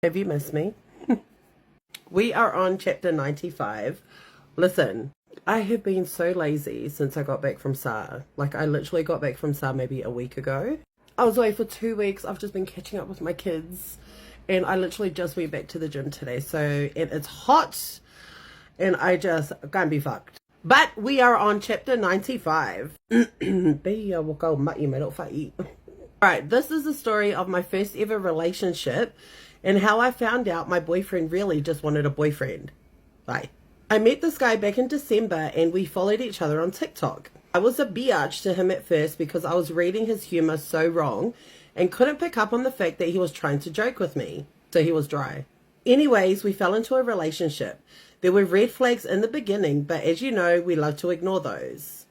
Have you missed me? We are on chapter 95. Listen, I have been so lazy since I got back from SAR. Like, I literally got back from SAR maybe a week ago. I was away for 2 weeks. I've just been catching up with my kids. And I literally just went back to the gym today. So, and it's hot. And I just can't be fucked. But we are on chapter 95. Alright, this is the story of my first ever relationship and how I found out my boyfriend really just wanted a boyfriend. Bye. I met this guy back in December and we followed each other on TikTok. I was a biatch to him at first because I was reading his humor so wrong and couldn't pick up on the fact that he was trying to joke with me. So he was dry. Anyways, we fell into a relationship. There were red flags in the beginning, but as you know, we love to ignore those.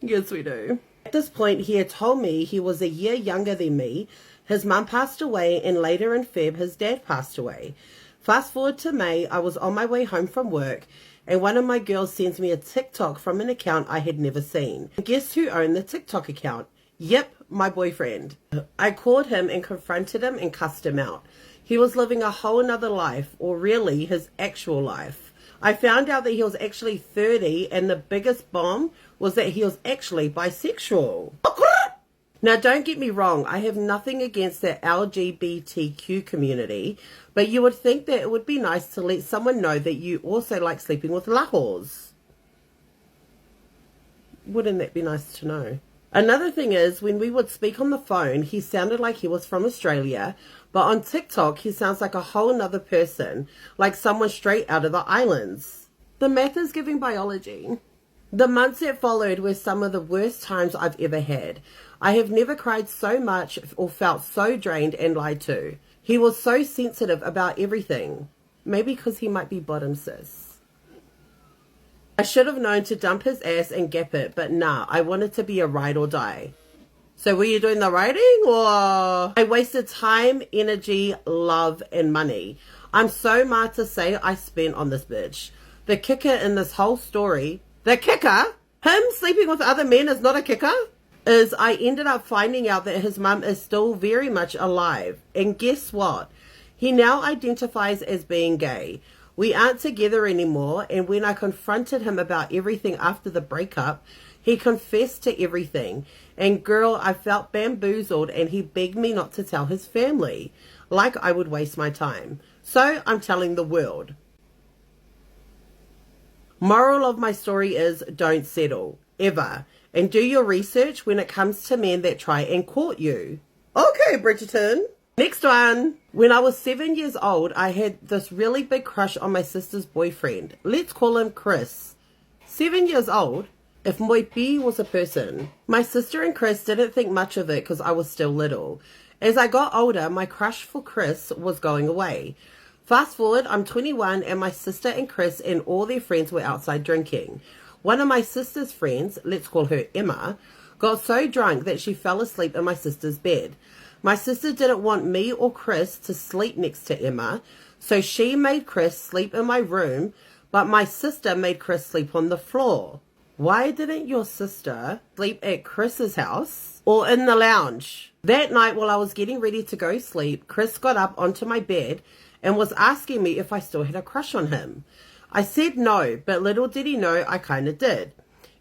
Yes, we do. At this point, he had told me he was a year younger than me. His mum passed away, and later in Feb, his dad passed away. Fast forward to May, I was on my way home from work, and one of my girls sends me a TikTok from an account I had never seen. And guess who owned the TikTok account? Yep, my boyfriend. I called him and confronted him and cussed him out. He was living a whole nother life, or really his actual life. I found out that he was actually 30, and the biggest bomb was that he was actually bisexual. Now, don't get me wrong, I have nothing against the LGBTQ community, but you would think that it would be nice to let someone know that you also like sleeping with lahors. Wouldn't that be nice to know? Another thing is, when we would speak on the phone, he sounded like he was from Australia, but on TikTok, he sounds like a whole nother person, like someone straight out of the islands. The math is giving biology. The months that followed were some of the worst times I've ever had. I have never cried so much or felt so drained and lied to. He was so sensitive about everything. Maybe because he might be bottom cis. I should have known to dump his ass and gap it, but nah, I wanted to be a ride or die. So were you doing the riding or? I wasted time, energy, love, and money. I'm so mad to say I spent on this bitch. The kicker in this whole story, the kicker? Him sleeping with other men is not a kicker? Is I ended up finding out that his mum is still very much alive. And guess what? He now identifies as being gay. We aren't together anymore, and when I confronted him about everything after the breakup, he confessed to everything. And girl, I felt bamboozled, and he begged me not to tell his family. Like I would waste my time. So I'm telling the world. Moral of my story is don't settle. Ever. And do your research when it comes to men that try and court you. Okay, Bridgerton. Next one. When I was 7 years old, I had this really big crush on my sister's boyfriend. Let's call him Chris. 7 years old? If Moipi was a person. My sister and Chris didn't think much of it because I was still little. As I got older, my crush for Chris was going away. Fast forward, I'm 21 and my sister and Chris and all their friends were outside drinking. One of my sister's friends, let's call her Emma, got so drunk that she fell asleep in my sister's bed. My sister didn't want me or Chris to sleep next to Emma, so she made Chris sleep in my room, but my sister made Chris sleep on the floor. Why didn't your sister sleep at Chris's house or in the lounge? That night while I was getting ready to go sleep, Chris got up onto my bed and was asking me if I still had a crush on him. I said no, but little did he know I kind of did.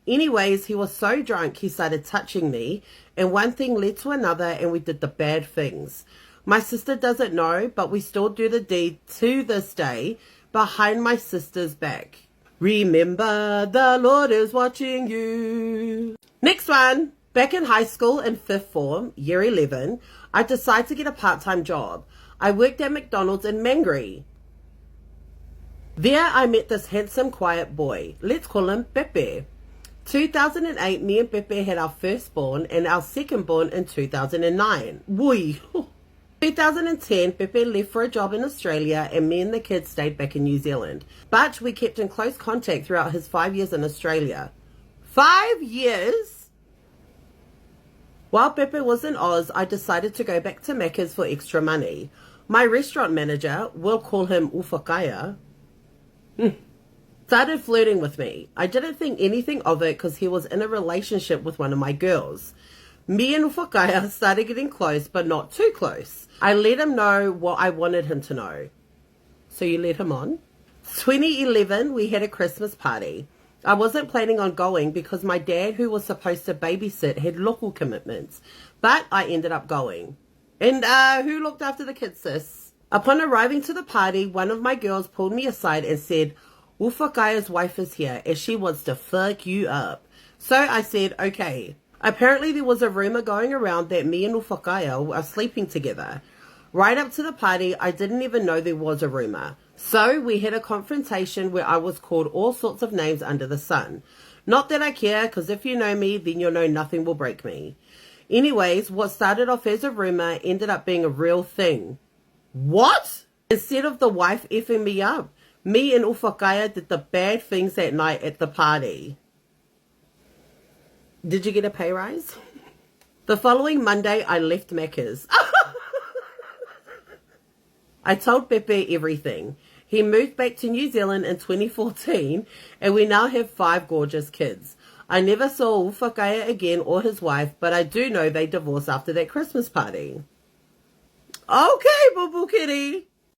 Anyways, he was so drunk he started touching me, and one thing led to another and we did the bad things. My sister doesn't know, but we still do the deed to this day behind my sister's back. Remember, the Lord is watching you. Next one. Back in high school in 5th form, year 11, I decided to get a part-time job. I worked at McDonald's in Mangere. There I met this handsome, quiet boy. Let's call him Pepe. 2008, me and Pepe had our firstborn and our secondborn in 2009. Wui. 2010, Pepe left for a job in Australia and me and the kids stayed back in New Zealand. But we kept in close contact throughout his 5 years in Australia. 5 years? While Pepe was in Oz, I decided to go back to Macca's for extra money. My restaurant manager, we'll call him Ufakaya, started flirting with me. I didn't think anything of it because he was in a relationship with one of my girls. Me and Ufakaya started getting close, but not too close. I let him know what I wanted him to know. So you let him on? 2011, we had a Christmas party. I wasn't planning on going because my dad, who was supposed to babysit, had local commitments. But I ended up going. And who looked after the kids, sis? Upon arriving to the party, one of my girls pulled me aside and said, Ufakaya's wife is here and she wants to fuck you up. So I said, okay. Apparently there was a rumor going around that me and Ufakaya are sleeping together. Right up to the party, I didn't even know there was a rumor. So we had a confrontation where I was called all sorts of names under the sun. Not that I care, because if you know me, then you'll know nothing will break me. Anyways, what started off as a rumor ended up being a real thing. What? Instead of the wife effing me up, me and Ufakaya did the bad things that night at the party. Did you get a pay rise? The following Monday, I left Macca's. I told Pepe everything. He moved back to New Zealand in 2014 and we now have 5 gorgeous kids. I never saw Ufakaya again or his wife, but I do know they divorced after that Christmas party. Okay, boo boo kitty.